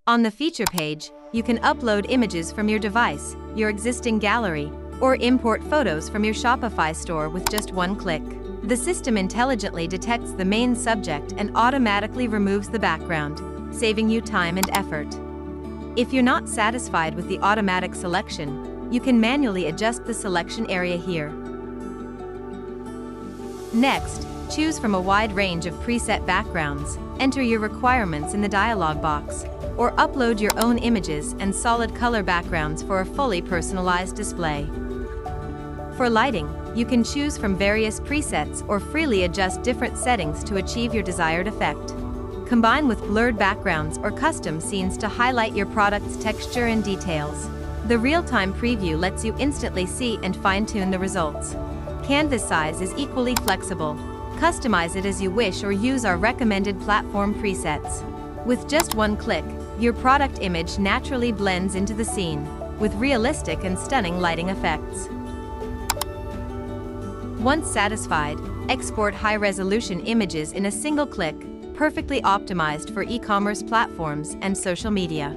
On the feature page, you can upload images from your device, your existing gallery, or import photos from your Shopify store with just one click. The system intelligently detects the main subject and automatically removes the background, saving you time and effort. If you're not satisfied with the automatic selection, you can manually adjust the selection area here. Next, choose from a wide range of preset backgrounds, enter your requirements in the dialog box, or upload your own images and solid color backgrounds for a fully personalized display. For lighting, you can choose from various presets or freely adjust different settings to achieve your desired effect. Combine with blurred backgrounds or custom scenes to highlight your product's texture and details. The real-time preview lets you instantly see and fine-tune the results. Canvas size is equally flexible. Customize it as you wish or use our recommended platform presets. With just one click, your product image naturally blends into the scene, with realistic and stunning lighting effects. Once satisfied, export high-resolution images in a single click, perfectly optimized for e-commerce platforms and social media.